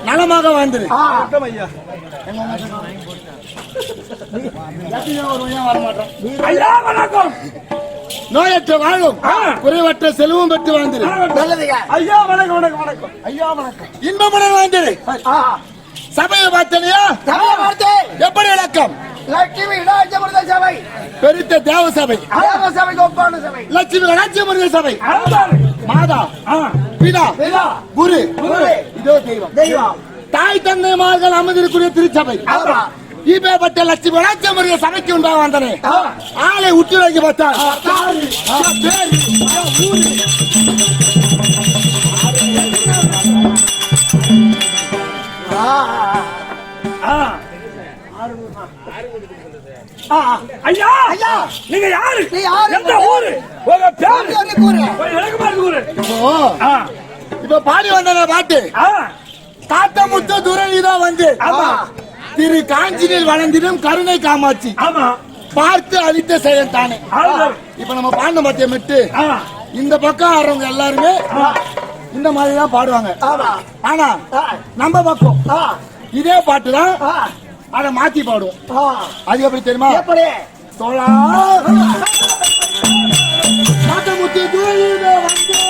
நலமாக வாழ்ந்துரு. நோயற்ற வாழும் குறைவற்ற செல்வம் பெற்று வாழ்ந்துரு. ஐயா வணக்கம் வணக்கம் வணக்கம். ஐயா வணக்கம். இன்பமுடன் வாழ்ந்துரு. சபையை பார்த்தலையா? எப்படி இலக்கம்? லட்சுமி ராஜமுருக சபை, பெருத்த தேவ சபை, சபைக்கு ஒப்பான சபை, லட்சுமி ராஜமுருக சபை, மாதா பிதா குரு இதோ தெய்வம் தெய்வம் தாய் தந்தைமார்கள் அமர்ந்திருக்கிற திருச்சபை. இப்பேற்பட்ட லட்சுமி ராஜமுருக சபைக்கு உண்டாக வந்தனே ஆளை உற்று வைக்க பார்த்தால் ஐயா ஐயா நீங்க யாரு? எந்த ஊரு? உங்க பேரு இப்ப பாடி வந்த பாட்டு காத்தமுத்து துறையிதான் வந்து திரு காஞ்சினில் வளர்ந்திடும் கருணை காமாட்சி பார்த்து அளித்த செயல் தானே. இப்ப நம்ம பாண்ட மத்திய மெட்டு இந்த பக்கம் ஆடுறவங்க எல்லாருமே இந்த மாதிரிதான் பாடுவாங்க. ஆனா நம்ம பக்கம் இதே பாட்டுதான் அதை மாத்தி பாடுவோம். அது எப்படி தெரியுமா? எப்படி? தோழா காத்தமுத்து துறையில வந்து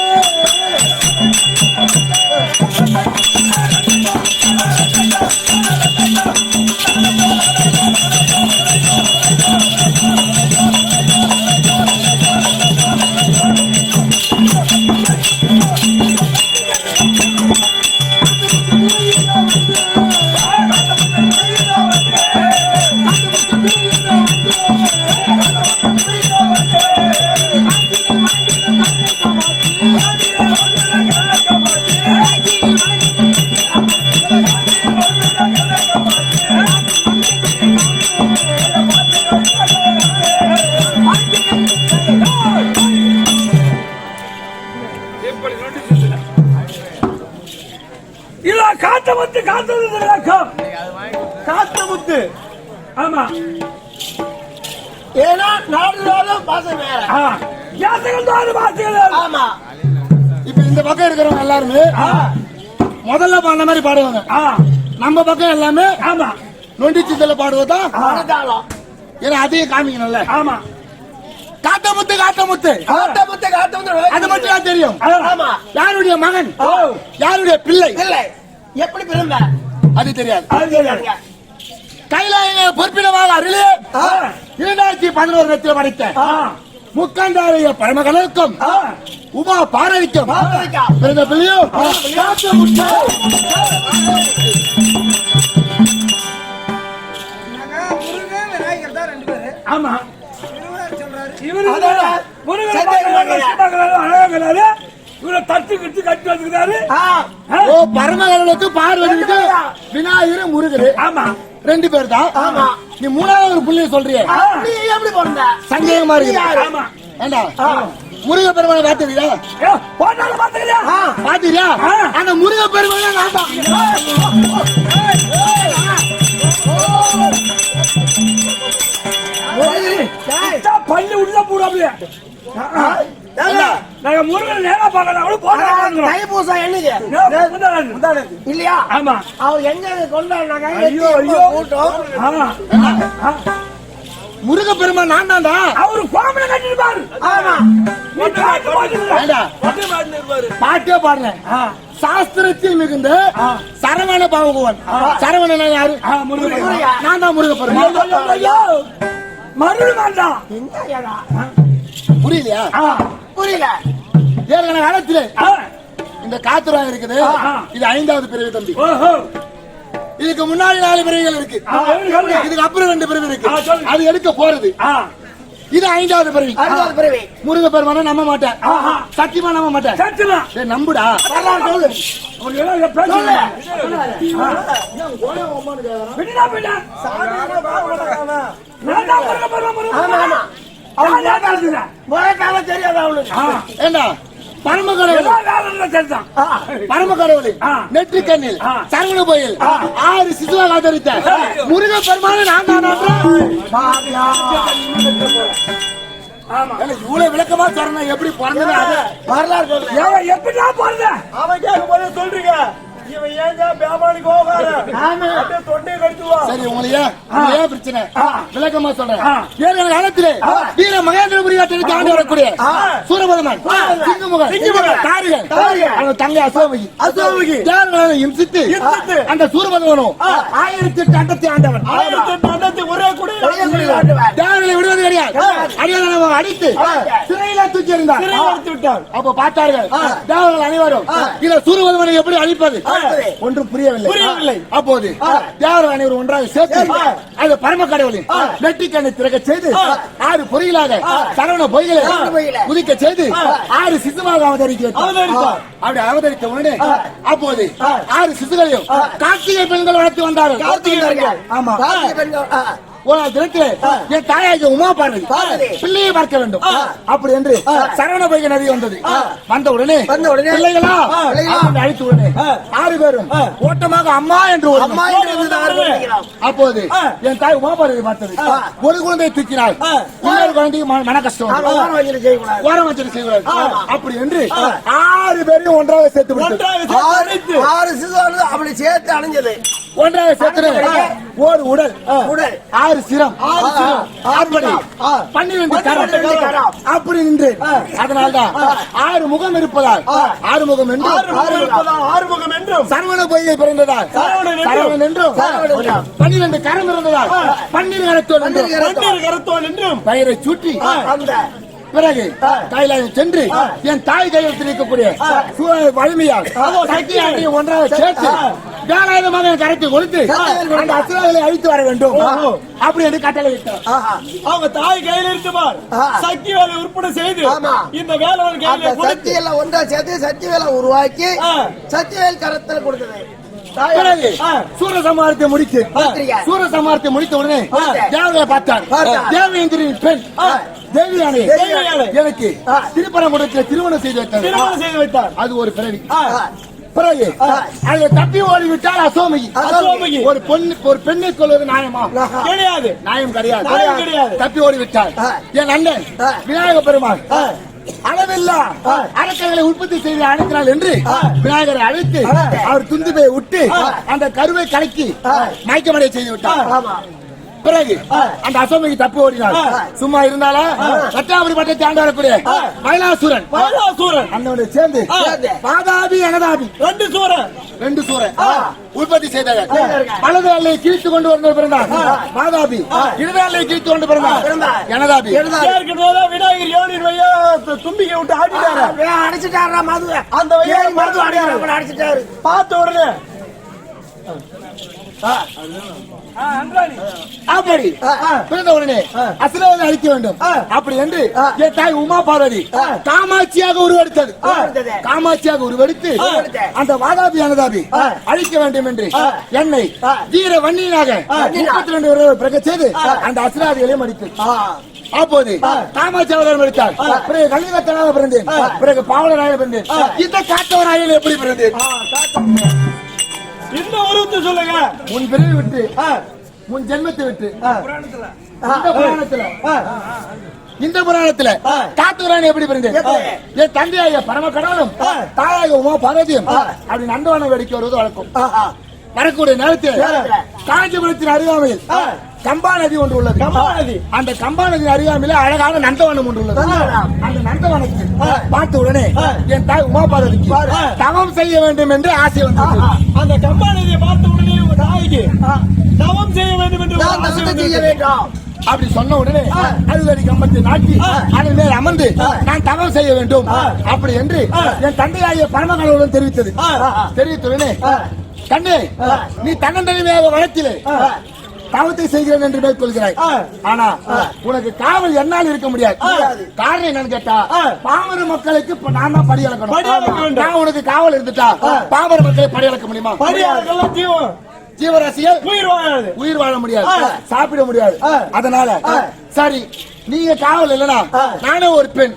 காத்தமுத்து காத்தது காத்தமுத்து. ஆமா, ஏன்னா நாடுதாலும் பாசம் வேற. ஆமா. இப்ப இந்த பக்கம் இருக்கிறவங்க எல்லாருமே முதல்ல பாடின மாதிரி பாடுவாங்க. நம்ம பக்கம் எல்லாமே ஆமா நொண்டி சித்தல பாடுவதா? மனதாளம். ஏன்னா அதையும் காமிக்கணும்ல. ஆமா, காத்தமுத்து காத்தமுத்து காத்தமுத்து காத்தமுத்து. அது மட்டும் தான் தெரியும். ஆமா. யாருடைய மகன், யாருடைய பிள்ளை, இல்லை எப்படி பிறந்த அது தெரியாது. அது தெரியாதுங்க. கைலாய பொறுப்பிடமாக அருளே 2011 படைத்த முக்கண்டாரிய பரமகனுக்கும் உமா பார்வதிக்கும் பிறந்த பிள்ளையோ காத்தமுத்து. ஆமா, இவரை தட்டு கட்டி கட்டி வந்துக்கிறாரு. ஓ, பரமகனுக்கு பார்வதிக்கு விநாயகர் முருகர். ஆமா, 2 பேர் தான். ஆமா. நீ 3வது ஒரு புள்ளிய சொல்றிய, நீ எப்படி பிறந்த? சந்தேகமா இருக்கு. ஆமா, ஏண்டா முருக பெருமானை பாத்துக்கிறியா? போட்டாலும் பாத்துக்கிறியா? பாத்துக்கிறியா? அந்த முருக பெருமானை நான் தான். பள்ளி உள்ள போடாமலே நாங்க முருகன் நேரா பாக்கலாம். தைப்பூசம் என்னைக்கு இல்லையா? ஆமா, அவர் எங்க கொண்டாடினாங்க? ஐயோ ஐயோ கூட்டம். முருக பெருமான் நான் தான்டா. அவரு கோமலை கட்டிருப்பாரு. ஆமா. பாட்டே பாடுறேன். சாஸ்திரத்தில் மிகுந்த சரவண பகவான். சரவணன் யாரு? முருகன். நான் தான் முருக பெருமான். மறுபடியும் புரியலையா? புரியல. ஏற்கனவே காலத்திலே இந்த காத்துராக இருக்குது. இது 5வது பிறவி தம்பி. இதுக்கு முன்னாடி 4 பிறவிகள் இருக்கு. இதுக்கு அப்புறம் 2 பிறவி இருக்கு. அது எடுக்க போறது. இது 5வது பிறவி. 5வது பிறவி. முருக பெருமானை நம்ப மாட்டேன். சத்தியமா நம்ப மாட்டேன். சத்தியமா நம்புடா. சொல்லு. தெரியாது அவளுக்கு. ஏண்டா பரமக்கடவுள் பரமக்கடவுள் நெற்றி கண்ணில் சரவண கோயில் 6 சிசுவாக ஆதரித்த முருக பெருமானை நான் தான். இவ்வளவு விளக்கமா சொன்ன எப்படி பிறந்தது? அது வரலாறு சொல்லு. எப்படி பிறந்த அவன் கேட்கும்போது சொல்றீங்க. இவன் ஏங்க பேமானிக்கு போகாத. தொண்டை கட்டுவான். சரி, உங்களுக்கு ஏன் பிரச்சனை? விளக்கமா சொல்றேன். ஏற்கனவே காலத்திலே வீர மகேந்திரபுரி ஆட்டத்துக்கு ஆண்டு வரக்கூடிய சூரபதமன், சிங்கமுகன், தாரிகன், அவன் தங்கை அசோகி தேவர்களை இம்சித்து அந்த சூரபதமனும் 1008 அண்டத்தை ஆண்டவன். 1008 அண்டத்தை ஒரே குடி தேவர்களை விடுவது கிடையாது. அடியாள அடித்து சிறையில தூக்கி இருந்தார். அப்ப பார்த்தார்கள் தேவர்கள் அனைவரும் இந்த சூரபதமனை எப்படி அழிப்பது ஒன்றும் புரியவில்லை. அப்போது தேவர்கள் அனைவரும் ஒன்றாக சேர்த்து அது பரம கடவுளின் நெற்றி கண்ணை திறக்க செய்து 6 பொறிகளாக சரவண பொய்களை உதிக்க செய்து 6 சிசுவாக அப்படி அவதரித்த உடனே அப்போது 6 சிசுகளையும் கார்த்திகை பெண்கள் வளர்த்து வந்தார்கள். ஆமா, ஒரு தினத்திலே என் தாயாகி உமா பார்வதி பிள்ளையை பார்க்க வேண்டும் அப்படி என்று சரவண பொய்கை நதி வந்தது. வந்த உடனே பிள்ளைகளா அழைத்த உடனே 6 பேரும் ஓட்டமாக அம்மா என்று ஒரு அப்போது என் தாய் உமா பார்வதி பார்த்தது. ஒரு குழந்தையை தூக்கினாள். இன்னொரு குழந்தைக்கு மன கஷ்டம், ஓரம் வச்சு செய்வார். அப்படி என்று 6 பேரையும் ஒன்றாக சேர்த்து 6 சிசு அப்படி சேர்த்து அணைஞ்சது. ஒன்றாக சேர்த்து ஒரு உடல் உடல் 6 சிரம் 6 12 கரம் அப்படி நின்று அதனால்தான் 6 முகம் இருப்பதால் 6 முகம் என்றும் 6 முகம் என்றும் சரவண பொய்கை பிறந்ததால் சரவணன் என்றும் 12 கரம் இருந்ததால் 12 கரத்தோன் என்றும் பெயரை சுற்றி அந்த பிறகு கைலாயம் சென்று என் தாய் கையில் இருக்கக்கூடிய வலிமையால் சக்தியாகிய ஒன்றாக சேர்த்து வேலாயுதமாக என் கரத்தை கொடுத்து அந்த அசுரர்களை அழித்து வர வேண்டும் அப்படி என்று கட்டளையிட்டார். அவங்க தாய் கையில் இருக்குமார் சக்தி வேலை உற்பத்தி செய்து இந்த வேளாண் கையில சக்தி எல்லாம் ஒன்றா சேர்த்து சக்தி வேலை உருவாக்கி சக்திவேல் கரத்தில் கொடுத்தது. பிறகு சூரசம்ஹாரத்தை முடித்து சூரசம்ஹாரத்தை முடித்த உடனே தேவதையை பார்த்தார். தேவேந்திரின் பெண் தேவியானே எனக்கு திருப்பரங்குன்றத்தில் திருமணம் செய்து வைத்தார். அது ஒரு பிறவி. பிறகு அதை தப்பி ஓடிவிட்டால் அசோமகி ஒரு பெண்ணை கொள்வது நியாயமா? கிடையாது. நியாயம் கிடையாது. தப்பி ஓடிவிட்டார். என் அண்ணன் விநாயக பெருமாள் அளவில்லா அரக்கர்களை உற்பத்தி செய்து அழைக்கிறாள் என்று விநாயகரை அழைத்து அவர் துந்துபை விட்டு அந்த கருவை கலக்கி மயக்கமடைய செய்து விட்டார். பிறகு அந்த அசோமிக்கு தப்பு ஓடினார். சும்மா இருந்தாலா சட்டாபுரி பட்டத்தை ஆண்டு வரக்கூடிய மயிலாசூரன் அண்ணனோட சேர்ந்து பாதாபி அனதாபி ரெண்டு சூரன் உற்பத்தி செய்தார். வலது அல்லை கிழித்து கொண்டு வந்து பிறந்தார் பாதாபி, இடது அல்லை கிழித்து கொண்டு பிறந்தார் அனதாபி. விநாயகர் யோனின் வையா தும்பிக்கை விட்டு ஆடிட்டாரு, அடிச்சுட்டாரா மது அந்த மது அடிச்சுட்டாரு. பார்த்த உடனே அப்படி பிறந்த உடனே அசுரனை அழிக்க வேண்டும் அப்படி என்று என் தாய் உமா பார்வதி காமாட்சியாக உருவெடுத்தது. காமாட்சியாக உருவெடுத்து அந்த வாதாபி அனதாபி அழிக்க வேண்டும் என்று என்னை வீர வன்னியனாக 32 வருடம் பிறகு செய்து அந்த அசுராதிகளையும் அடித்தது. அப்போது காமாட்சி அவர்கள் எடுத்தார். பிறகு கலிங்கத்தனாக பிறந்தேன். பிறகு பாவலராக பிறந்தேன். இந்த காத்தவராயில் எப்படி பிறந்தேன்? இந்த உருவத்தை சொல்லுங்க. முன் பிறவி விட்டு முன் ஜென்மத்தை விட்டு இந்த புராணத்துல காத்தவராணி எப்படி பிறந்தேன்? என் தந்தையாக பரம கடவுளும் தாயாக உமா பார்வதியும் அப்படி நந்தவனம் வெடிக்க வருவது வழக்கம். வரக்கூடிய நேரத்தில் காஞ்சிபுரத்தின் அருகாமையில் கம்பா நதி ஒன்று உள்ளது. அந்த கம்பா நதி அருகாமையில அழகான நந்தவனம் ஒன்று உள்ளது. அந்த நந்தவனத்தில் பார்த்த உடனே என் தாய் உமா பார்வதிக்கு தவம் செய்ய வேண்டும் என்று ஆசை வந்தது. அந்த கம்பா நதியை பார்த்த உடனே உங்க தாய்க்கு தவம் செய்ய வேண்டும் என்று அப்படி சொன்ன உடனே அழுதடி கம்பத்தை நாட்டி அதன் மேல் அமர்ந்து நான் தவம் செய்ய வேண்டும் அப்படி என்று என் தந்தையாகிய பரமகடவுடன் தெரிவித்தது. தெரிவித்த உடனே கண்ணே, நீ தன்னந்தனிமையாக வளர்த்திலே தவத்தை செய்கிறேன் என்று மேற்கொள்கிறாய். ஆனா உனக்கு காவல் என்னால் இருக்க முடியாது. காரணம் என்னன்னு கேட்டா பாமர மக்களுக்கு நான் தான் படியளக்கணும். நான் உனக்கு காவல் இருந்துட்டா பாமர மக்களை படியளக்க முடியுமா? ஜீவராசிகள் உயிர் வாழ முடியாது, சாப்பிட முடியாது. அதனால சரி, நீங்க காவல் இல்லனா நானே ஒரு பெண்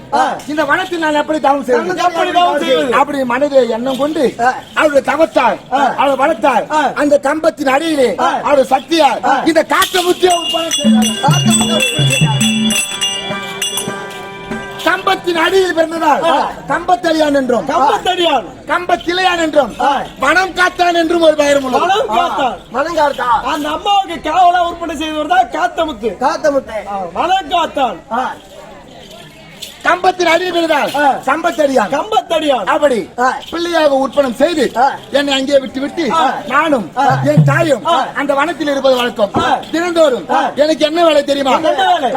இந்த வனத்தில் நான் எப்படி தவம் செய்வது? அப்படி மனதை எண்ணம் கொண்டு அவருடைய தவத்தால் அவரை வளர்த்தால் அந்த கம்பத்தின் அடியிலே அவருடைய சக்தியால் இந்த காற்று முத்திய கம்பத்தின் அடியில் பிறந்ததால் கம்பத்தடியான் என்றும் கம்பத்திலையான் என்றும் வனம் காத்தான் என்றும் ஒரு பெயரும் உள்ளது. மனம் காத்தான். அந்த அம்மாவுக்கு காவலா உற்பத்தி செய்தவர் தான் காத்தமுத்து. மனம் காத்தான். கம்பத்தின் அடியில் பிறந்தால் கம்பத்தடியான். அப்படி பிள்ளையாக உற்பத்தி செய்து என்னை அங்கே விட்டு நானும் என் தாயும் அந்த வனத்தில் இருப்பது வழக்கம். தினந்தோறும் எனக்கு என்ன வேலை தெரியுமா?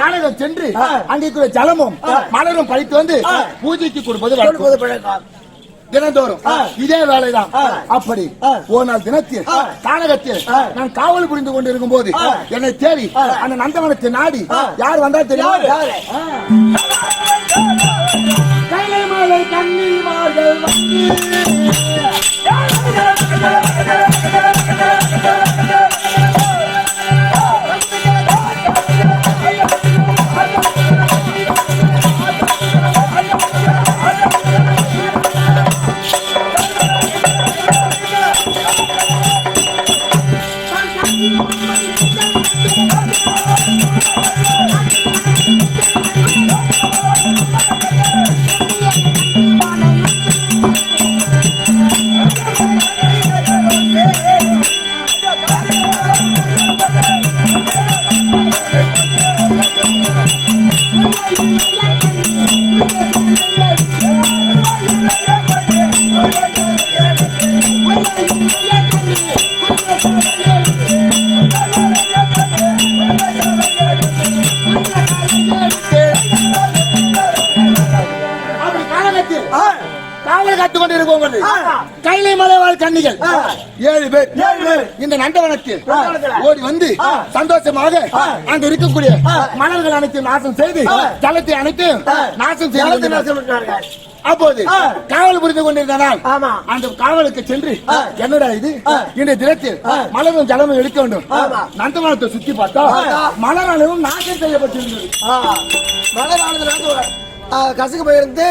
கானகம் சென்று அங்கே ஜலமும் மலரும் பறித்து வந்து பூஜைக்கு கொடுப்பது வழக்கம். தினந்தோறும் இதே வேலைதான். அப்படி ஒரு நாள் தினத்தில் கானகத்தில் நான் காவல் புரிந்து கொண்டிருக்கும் போது என்னை தேடி அந்த நந்தவனத்தை நாடி யார் வந்தா தெரியும்? கைலை மாலை கண்ணீர் மார்கள் கைலை மலைவாழ் கன்னிகள் 7 பேர் இந்த நந்தவனத்தில் ஓடி வந்து சந்தோஷமாக அங்க இருக்கக்கூடிய மலர்கள் அனைத்தையும் நாசம் செய்து ஜலத்தை அனைத்தையும் நாசம் செய்து அப்போது காவல் புரிந்து கொண்டிருந்தனால் அந்த காவலுக்கு சென்று என்னடா இது இந்த தினத்தில் மலரும் ஜலமும் எடுக்க வேண்டும் நந்தவனத்தை சுத்தி பார்த்தா மலராலும் நாசம் செய்யப்பட்டிருந்தது. மலரானது கசக்கு போயிருந்து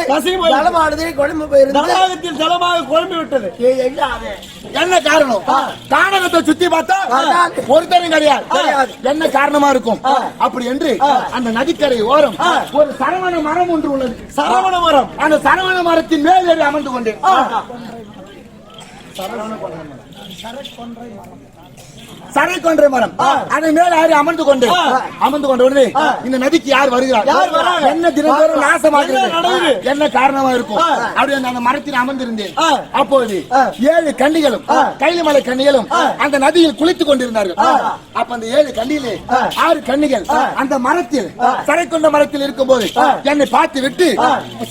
ஜலமானது குழம்பு போயிருந்து ஜலமாக குழம்பி விட்டது. என்ன காரணம்? காரணத்தை சுத்தி பார்த்தா ஒருத்தரும் கிடையாது. என்ன காரணமா இருக்கும்? அப்படி என்று அந்த நதிக்கரை ஓரம் ஒரு சரவண மரம் ஒன்று உள்ளது. சரவண மரம். அந்த சரவண மரத்தின் மேல் ஏறி அமர்ந்து கொண்டேன். சரை கொன்ற மரம் அதன் மேல யாரு அமர்ந்து கொண்டு உடனே இந்த நதிக்கு யார் வருகிறார், என்ன தினந்தோறும் நாசமாகிறது, என்ன காரணமா இருக்கும் அப்படி அந்த மரத்தில் அமர்ந்திருந்தேன். அப்போது 7 கன்னிகளும் கைலமலை கன்னிகளும் அந்த நதியில் குளித்துக் கொண்டிருந்தார்கள். அப்ப அந்த 7 கன்னியிலே 6 கன்னிகள் அந்த மரத்தில் சரை கொண்ட மரத்தில் இருக்கும் போது என்னை பார்த்து விட்டு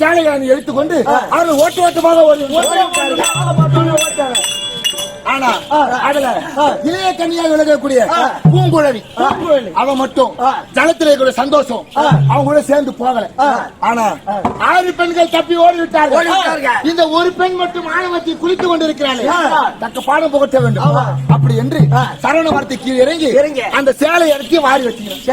சேலைகளை எடுத்துக்கொண்டு அவர்கள் ஓட்டமாக ஆனா அதுல இளைய கன்னியாக விலகக்கூடிய பூங்குழலி அவன் மட்டும் ஜலத்திலே கூட சந்தோஷம் அவங்க கூட சேர்ந்து போகல. ஆனா 6 பெண்கள் தப்பி ஓடி விட்டார்கள். இந்த ஒரு பெண் மட்டும் ஆணவத்தில் குளித்துக் கொண்டிருக்கிறார்கள். தக்க பாடம் புகட்ட வேண்டும். அப்படி என்று சரவண மரத்தை கீழே இறங்கி அந்த சேலை இறக்கி வாரி வச்சுக்கிறேன்.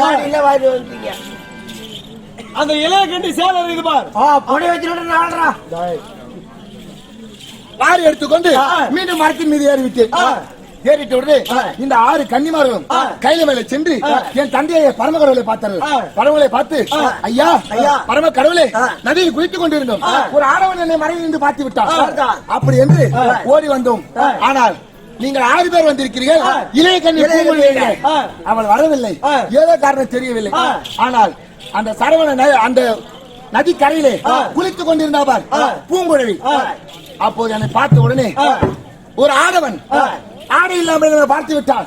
அந்த இளைய கண்டி சேலை இருக்கு பார் பொடி வச்சுட்டு வாரி எடுத்துக்கொண்டு மீண்டும் மரத்தின் மீது ஏறிட்டு உடனே இந்த 6 கன்னிமார்களும் கையில மேல சென்று என் தந்தையை பரம கடவுளை பார்த்தார்கள். பரமகளை பார்த்து ஐயா பரம கடவுளே நதியில் குளித்துக் கொண்டிருந்தோம், ஒரு ஆடவன் என்னை மறைவில் இருந்து பார்த்து விட்டான் அப்படி என்று ஓடி வந்தோம். ஆனால் நீங்கள் 6 பேர் வந்திருக்கிறீர்கள், இளைய கன்னி பூங்குழலி அவள் வரவில்லை, ஏதோ காரணம் தெரியவில்லை. ஆனால் அந்த சரவண அந்த நதி கரையிலே குளித்துக் கொண்டிருந்தவர் பூங்குழலி. அப்போது என்னை பார்த்த உடனே ஒரு ஆடவன் ஆடை இல்லாமல் பார்த்து விட்டார்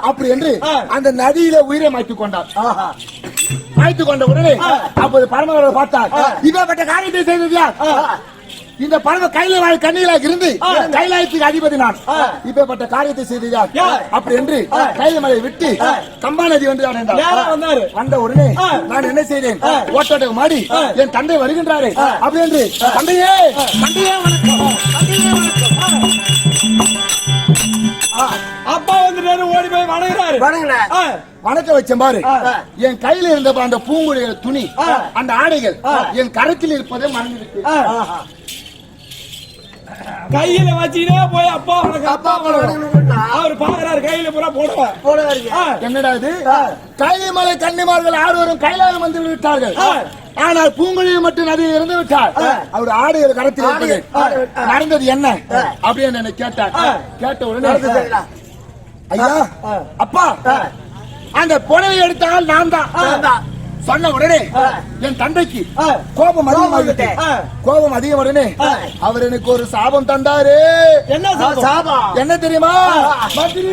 அப்படி என்று அந்த நதியில உயிரை மாய்த்துக் கொண்டார். மாய்த்துக் கொண்ட உடனே அப்போது பரமகடவுளை பார்த்தார். இப்பேற்பட்ட காரியத்தை செய்தது யார்? இந்த பரம கைலாய கன்னிகளாக இருந்து கைலாயத்துக்கு அதிபதி நான். இப்பேற்பட்ட காரியத்தை செய்தது யார்? அப்படி என்று கைலமலை விட்டு கம்பா நதி வந்து அடைந்தார். வந்த உடனே நான் என்ன செய்தேன்? ஓட்டோட்டம் மாடி என் தந்தை வருகின்றாரே அப்படி என்று தந்தையே தந்தையே வணக்கம், தந்தையே வணக்கம். அப்பா வந்துட்டாரு, ஓடி போய் வணங்குறாரு. வணக்க வச்சேன் பாரு. என் கையில இருந்த அந்த பூங்குழலிய துணி அந்த ஆடைகள் என் கரத்தில் இருப்பதை மறந்துருக்கு. கையில வச்சுக்கிட்டே போய் அப்பா அவர் பாக்குறாரு, கையில பூரா போடுவார். என்னடா இது? கைமலை கன்னிமார்கள் 6 கைலாயம் வந்து விட்டார்கள். ஆனால் பூங்குழலி மட்டும் நதியில் இருந்து விட்டார். அவர் ஆடைகள் கரத்தில் இருப்பது நடந்தது என்ன அப்படின்னு என்ன கேட்டார். கேட்ட உடனே ஐயா அப்பா அந்த புடவை எடுத்தால் நான் தான் சொன்ன உடனே என் தந்தைக்கு கோபம் அதிகமாகிட்டேன். கோபம் அதிகம் உடனே அவர் எனக்கு ஒரு சாபம் தந்தாரு. என்ன சாபம்? என்ன தெரியுமா? மந்திரி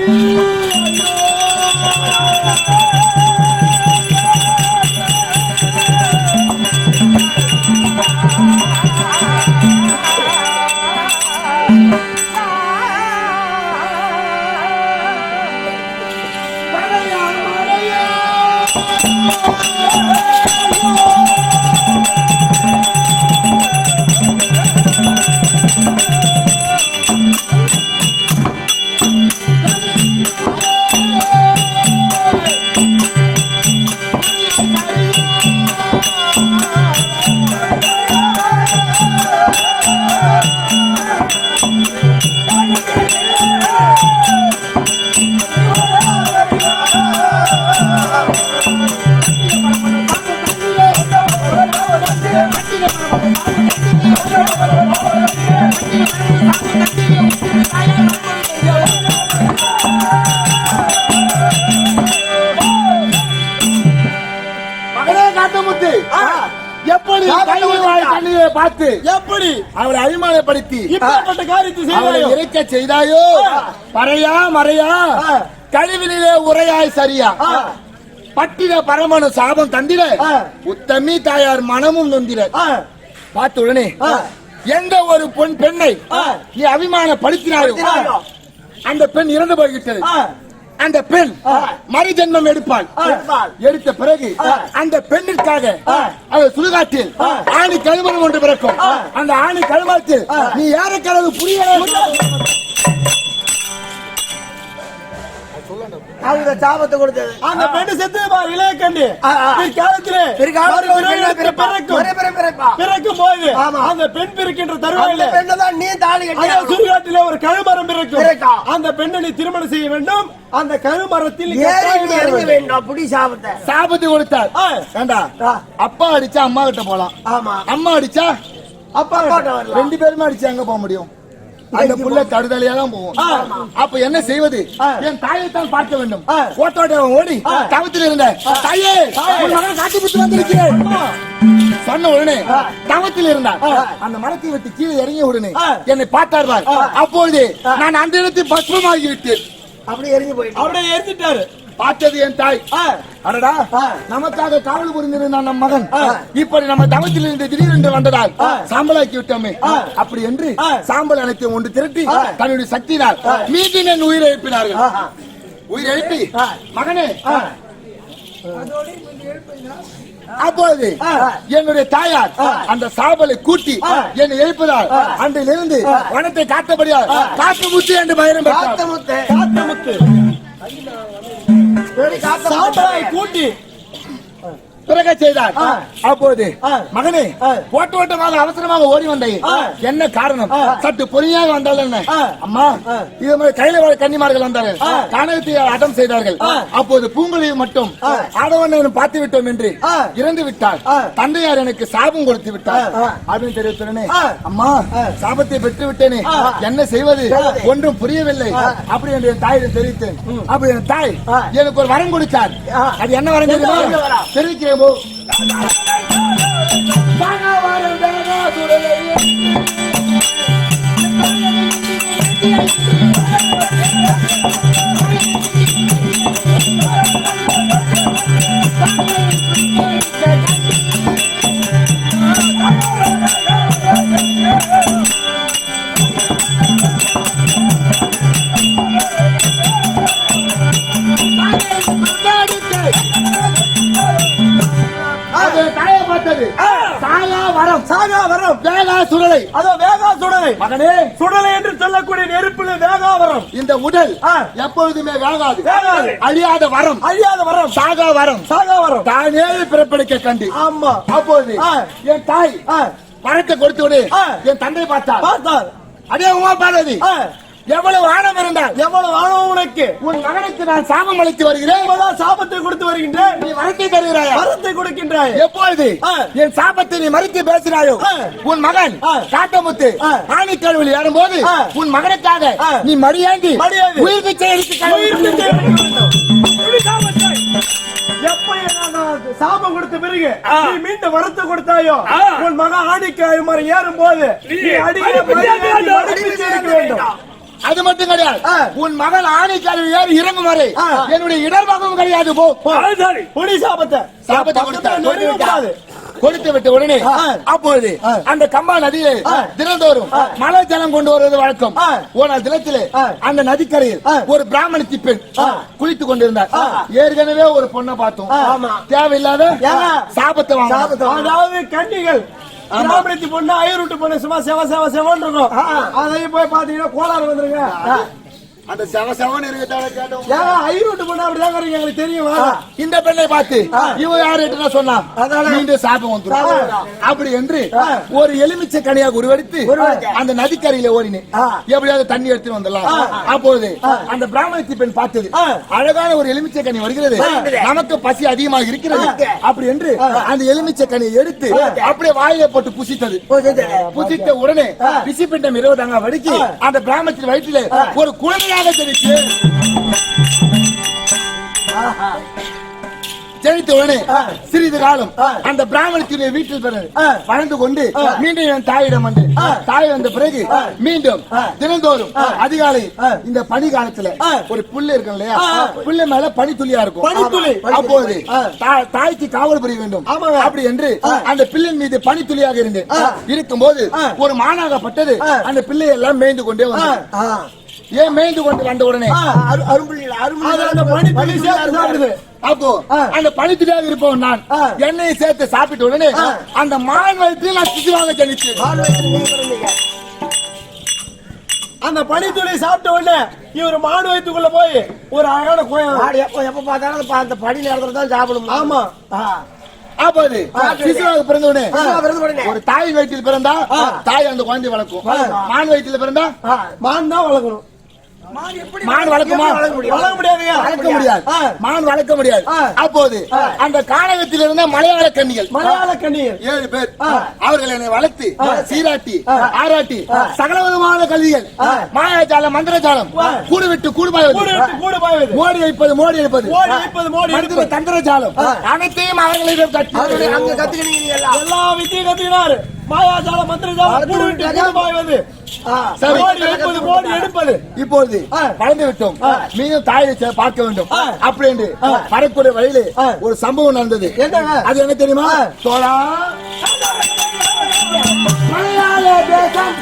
எப்படி கண்ணியை பார்த்து எப்படி அவளை அபிமானப்படுத்தி அவளை இறைக்க செய்தாயோ? பறையா மறையா கழிவினிலே உரையாய் சரியா பட்டின பரமனு சாபம் தந்திர உத்தமி தாயார் மனமும் நொந்திர பார்த்த உடனே எந்த ஒரு பெண்ணை நீ அபிமானப்படுத்தினாயோ அந்த பெண் இறந்து போய்விட்டது. அந்த பெண் மறுஜென்மம் எடுப்பாள். எடுத்த பிறகு அந்த பெண்ணிற்காக அவர் சுடுகாட்டில் ஆணி கழுமரம் ஒன்று பிறக்கும். அந்த ஆணி கழுமரத்தில் நீ ஏறக்களவு புரிய அவங்க சாபத்தை கொடுத்தது. அந்த பெண்ணு செத்து இளைய கண்டு பிறக்கும் போது அந்த பெண் பிறக்கின்ற தருவாயில பெண்ணதான் நீ தாலி கட்டி சுடுகாட்டிலே ஒரு கழுமரம் பிறக்கும். அந்த பெண்ணை நீ திருமணம் செய்ய வேண்டும். அந்த கழுமரத்தில் அப்படி சாபத்தை சாபத்தை கொடுத்தார். ஏண்டா அப்பா அடிச்சா அம்மா கிட்ட போலாம். ஆமா அம்மா அடிச்சா அப்பா ரெண்டு பேருமே அடிச்சா அங்க போக முடியும். அந்த புள்ள தடுதலையா தான் போவோம். அப்ப என்ன செய்வது? என் தாயைத்தான் பார்க்க வேண்டும். ஓட்டோட ஓடி தவத்தில் இருந்த தாயே மகன் காட்டி விட்டு வந்திருக்கிறேன் சொன்ன உடனே தவத்தில் இருந்தார். அந்த மரத்தை விட்டு கீழே இறங்கிய உடனே என்னை பார்த்தார்கள். அப்பொழுது நான் அந்த இடத்தில் பஸ்மமாகி விட்டேன். அப்படியே எரிஞ்சு போயிட்டு அப்படியே எரிஞ்சிட்டாரு. பார்த்தது என் தாய். அடடா நமக்காக காவல் புரிந்திருந்தான் நம் மகன். இப்படி நம்ம தவத்தில் இருந்து திடீரென்று வந்ததால் சாம்பலாக்கி விட்டோமே. அப்படி என்று சாம்பல் அனைத்தையும் ஒன்று திரட்டி தன்னுடைய சக்தியினால் மீண்டும் என் உயிரை எழுப்பினார்கள். உயிரை எழுப்பி மகனே அப்போது என்னுடைய தாயார் அந்த சாம்பலை கூட்டி என்னை எழுப்பதால் அன்றிலிருந்து வனத்தை காத்தபடியால் காத்து முத்து என்று பயிரும் சாம்பலை கூட்டி பிறகு செய்தார். அப்போது மகனே ஓட்டமாக அவசரமாக ஓடி வந்தேன். என்ன காரணம்? சற்று பொறுமையாக வந்தால் என்ன? அம்மா இது மாதிரி கையில கன்னிமார்கள் வந்தார்கள். காணகத்தை அடம் செய்தார்கள். அப்போது பூங்குழியை மட்டும் ஆடவன் பார்த்து விட்டோம் என்று இறந்து விட்டார். தந்தையார் எனக்கு சாபம் கொடுத்து விட்டார் அப்படின்னு தெரிவித்தனே. அம்மா சாபத்தை பெற்று விட்டேனே, என்ன செய்வது ஒன்றும் புரியவில்லை அப்படி என்று என் தாயிடம் தெரிவித்தேன். அப்படி என் தாய் எனக்கு ஒரு வரம் கொடுத்தார். அது என்ன வரம் தெரிவிக்கிறேன். மகனே சுடலை என்று சொல்லக்கூடிய நெருப்பில் வேகாவரம். இந்த உடல் எப்பொழுதுமே வேகாது. அழியாத வரம். சாகா வரம். தானே பிறப்பெடுக்க கண்டு. ஆமா. அப்போது என் தாய் வரத்தை கொடுத்து என் தந்தை பார்த்தார். அதே உமா பார்வதி எவ்வளவு ஆணவம் இருந்தால் எவ்வளவு ஆணவம் உனக்கு? உன் மகனுக்கு நான் சாபம் அளித்து வருகிறேன். சாபத்தை கொடுத்து வருகின்றேன். நீ வரத்தை தருகிறாய். வரத்தை கொடுக்கின்றாய். எப்பொழுது என் சாபத்தை நீ மறுத்து பேசினாயோ உன் மகன் காட்டமுத்து ஆணிக்கழுவில் ஏறும்போது உன் மகனுக்காக நீ மரியாதை உயிர் பிச்சை சாபம் கொடுத்த பிறகு நீ மீண்டும் வரத்து கொடுத்தாயோ உன் மகன் ஆணிக்கழுமறை ஏறும் போது வேண்டும். அது மட்டும் கிடையாது. உன் மகன் ஆணைக்காலில் ஏறி இறங்கும் வரை என்னுடைய இடர்பாகவும் கிடையாது. பொடி சாபத்தை கொடுத்து விட்ட உடனே அப்பொழுது அந்த கம்பா நதியிலே தினந்தோறும் மழை ஜலம் கொண்டு வருவது வழக்கம். ஒரு தினத்திலே அந்த நதிக்கரையில் ஒரு பிராமணத்தி பெண் குளித்துக் கொண்டிருந்தார். ஏற்கனவே ஒரு பொண்ணை பார்த்தோம். தேவையில்லாத சாபத்தை வாங்க. அதாவது கன்னிகள் பிராமணத்தி பொண்ணு ஐயருட்டு பொண்ணு சும்மா செவன் இருக்கும். அதையும் போய் பாத்தீங்கன்னா கோளாறு வந்துருங்க. அந்த செவன் ஐயருட்டு பொண்ணு அப்படிதான் எங்களுக்கு தெரியும். இந்த பெண்ணை பார்த்து இவன் யாரு சொன்னா மீண்டும் சாபம் வந்துடும் அப்படி என்று ஒரு எலுமிச்சை கனியாக உருவெடுத்து அந்த நதிக்கரையில ஓடினேன். எப்படியாவது தண்ணி எடுத்து வந்துடலாம். அப்போது அந்த பிராமணத்தி பெண் பார்த்தது அழகான ஒரு எலுமிச்சை கனி வருகிறது, நமக்கு பசி அதிகமாக இருக்கிறது அப்படி என்று அந்த எலுமிச்சை கனியை எடுத்து அப்படியே வாயில போட்டு புசித்தது. புசித்த உடனே பிசிப்பிண்டம் 20 வடிக்கு அந்த பிராமணத்தின் வயிற்றிலே ஒரு குழந்தையாக தெரிவித்து ஜெயித்த உடனே சிறிது காலம் அந்த பிராமணத்தினுடைய வீட்டில் பிறகு வளர்ந்து கொண்டு மீண்டும் என் தாயிடம் வந்து தாய் வந்த பிறகு மீண்டும் தினந்தோறும் அதிகாலை இந்த பனி காலத்துல ஒரு புல்லு இருக்கும் இல்லையா, புல்லு மேல பனித்துளியா இருக்கும். அப்போது தாய்க்கு காவல் புரிய வேண்டும் அப்படி என்று அந்த பிள்ளையின் மீது பனித்துளியாக இருந்து இருக்கும்போது ஒரு மானாகப்பட்டது அந்த பிள்ளை எல்லாம் மேய்ந்து கொண்டே வந்தது. ஏன் மேய்ந்து கொண்டு வந்த உடனே அப்போ அந்த பனித்துளியாக இருப்பவன் நான் எண்ணெயை சேர்த்து சாப்பிட்ட உடனே அந்த மான் வயிற்றில் நான் சிசுவாக ஜனிச்சு. அந்த பனித்துளி சாப்பிட்ட உடனே இவர் மாடு வயிற்றுக்குள்ள போய் ஒரு அழகான கோயில் எப்ப பார்த்தாலும் அந்த படி நேரத்துல தான் சாப்பிடும். ஆமா. அப்போது சிசுவாக பிறந்த உடனே ஒரு தாய் வயிற்றில் பிறந்தா தாய் அந்த குழந்தை வளர்க்கும். மான் வயிற்றில் பிறந்தா மான் தான் வளர்க்கணும். மான் வளர்க்குமா? வளர்க்க முடியாது. மான் வளர்க்க முடியாது. அப்போது அந்த கானகத்தில் இருந்த மலையாள கன்னிகள் 7 பேர் அவர்கள் என்னை வளர்த்து சீராட்டி ஆராட்டி சகலவிதமான கல்விகள் மாயாஜாலம் மந்திரஜாலம் கூடு விட்டு கூடு பாய்வது மோடி வைப்பது மந்திர தந்திரஜாலம் அனைத்தையும் அவர்களிடம் கற்று அங்க கத்துக்கினீங்க எல்லா வித்தையும் கத்துக்கினாரு. மாயாஜாலம் மந்திரஜாலம் கூடு விட்டு கூடு பாய்வது இப்போது வளர்ந்து விட்டோம். மீண்டும் தாயை பார்க்க வேண்டும் அப்படி என்று வரக்கூடிய வழியிலே ஒரு சம்பவம் நடந்தது. அது என்ன தெரியுமா? தோழா மலையாள தேசம்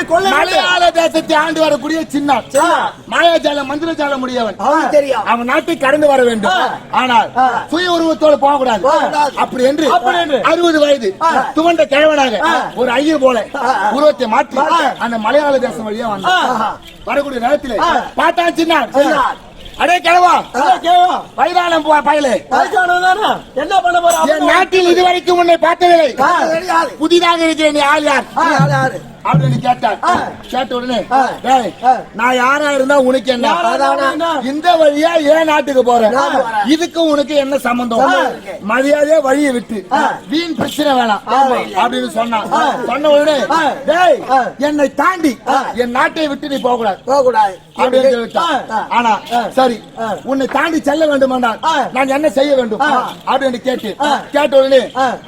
கொள்ளை மலையாள தேசத்தை ஆண்டு வரக்கூடிய சின்ன மாயாஜால மந்திரஜால முடியவன் அவன் நாட்டை கடந்து வர வேண்டும். ஆனால் சுய உருவத்தோடு போகக்கூடாது. அப்படி என்று 60 வயது துவண்ட கிழவனாக ஒரு ஐயர் போல உருவத்தை மாற்றி அந்த மலையாள தேசம் வழியா வந்தான். வரக்கூடிய நேரத்தில் பார்த்தான் சின்ன, அடே கிழவா வயதானம் பயலே, என்ன பண்ண போற? என் நாட்டில் இதுவரைக்கும் உன்னை பார்த்ததில்லை, புதிதாக இருக்கிறேன், நீ ஆள் யார் அப்படின்னு கேட்டார். கேட்ட உடனே நான் யாரா இருந்தா உனக்கு என்ன, இந்த வழியா ஏன் நாட்டுக்கு போறேன், இதுக்கும் உனக்கு என்ன சம்பந்தம், மரியாதையா வழியை விட்டு வீண் பிரச்சனை வேணாம் அப்படின்னு சொன்னான். சொன்ன உடனே என்னை தாண்டி என் நாட்டை விட்டு நீ போக கூடாது அப்படின்னு சொல்லிட்டான். ஆனா சரி, உன்னை தாண்டி செல்ல வேண்டும் என்றால் நான் என்ன செய்ய வேண்டும் அப்படின்னு கேட்ட உடனே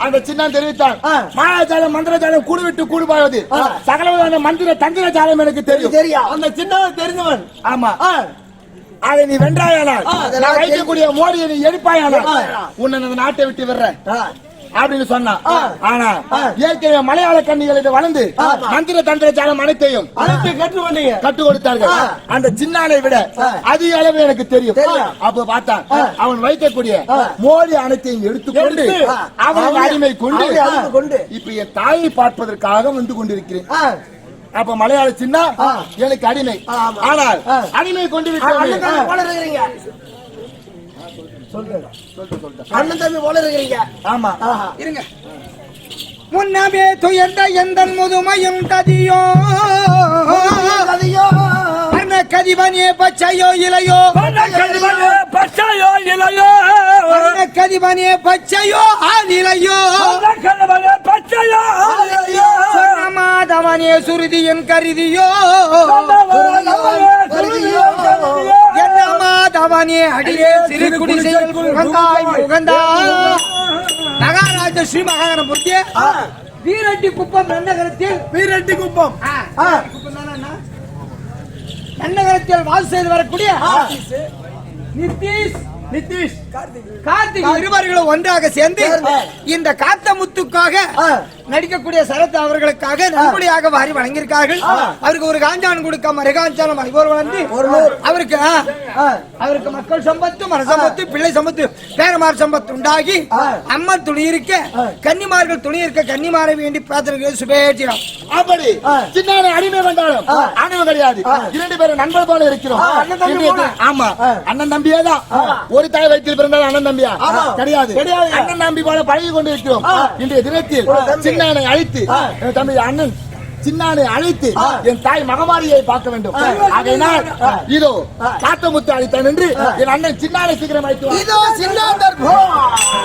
அந்த சின்ன தெரிவித்தான், மாயாஜாலம் மந்திரஜாலம் கூடு விட்டு கூடு பாய்வது சகலவிதமான மந்திர தந்திர ஜாலம் எனக்கு தெரியும். அந்த சின்ன தெரிஞ்சவன். ஆமா, அதை நீ வென்றாயானால் நான் வைக்கக்கூடிய மோடியை நீ எடுப்பாயானால் உன்னை அந்த நாட்டை விட்டு விடுறேன் அப்படின்னு சொன்னான். ஆனா ஏற்கனவே மலையாள கன்னிகள் வளர்ந்து மந்திர தந்திர ஜாலம் அனைத்தையும் கற்றுக் கொடுத்தார்கள். அந்த சின்னானை விட அதிக அளவு எனக்கு தெரியும். அப்ப பார்த்தான், அவன் வைக்கக்கூடிய மோடி அனைத்தையும் எடுத்துக்கொண்டு அவன் அடிமை கொண்டு இப்ப என் தாயை பார்ப்பதற்காக வந்து கொண்டிருக்கிறேன். அப்ப மலையாள சின்ன எனக்கு அடிமை, ஆனால் அடிமை கொண்டு விட்டு அண்ணன் தம்பி போல இருக்கிறீங்க. ஆமா இருங்க. முன்னமே துயர்ந்த எந்த முதுமையும் கதியோ கதிவனே பச்சையோ இலையோ கதிவனே பச்சையோ ஆதிலையோ மாதவனே சுருதியின் கருதியோ என்ன மாதவனே அடியே சிறு குடிசையில் உகந்தா மகாராஜ ஸ்ரீ மகாகணபதியே வீரட்டி குப்பம் நன்னகரத்தில் நன்னகரத்தில் வாசம் செய்து வரக்கூடிய நிதிஷ் கார்த்திக் இருவர்களும் ஒன்றாக சேர்ந்து இந்த காத்தமுத்துக்காக நடிக்கக்கூடிய சரத் அவர்களுக்காக நன்கொடையாக வாரி வழங்கியிருக்கார்கள். அவருக்கு ஒரு காஞ்சான் கொடுக்க மறுகாஞ்சானம் வந்து அவருக்கு மக்கள் சம்பத்து மன சம்பத்து பிள்ளை சம்பத்து பேரமார் சம்பத்து உண்டாகி அம்மன் துணி இருக்க கன்னிமார்கள் துணி இருக்க கன்னிமாரை வேண்டி பிரார்த்தனை சுபேச்சிடம். அப்படி சின்ன அடிமை வந்தாலும் அடிமை கிடையாது, 2 பேரும் நண்பர் போல இருக்கிறோம். ஆமா, அண்ணன் தம்பியே தான். ஒரு தாய் வயிற்றில் பிறந்தாலும் அண்ணன் தம்பியா ஆமா. கிடையாது கிடையாது. அண்ணன் தம்பி போல பழகி கொண்டு இருக்கிறோம் இன்றைய தினத்தில் சின்னானை அழைத்து என் தம்பி அண்ணன் சின்னானை அழைத்து என் தாய் மகமாரியை பார்க்க வேண்டும் ஆகையினால் இதோ காத்தமுத்து அழைத்தான் என்று என் அண்ணன் சின்னானை சீக்கிரம் அழைத்து வா. இதோ சின்னாண்டர் போ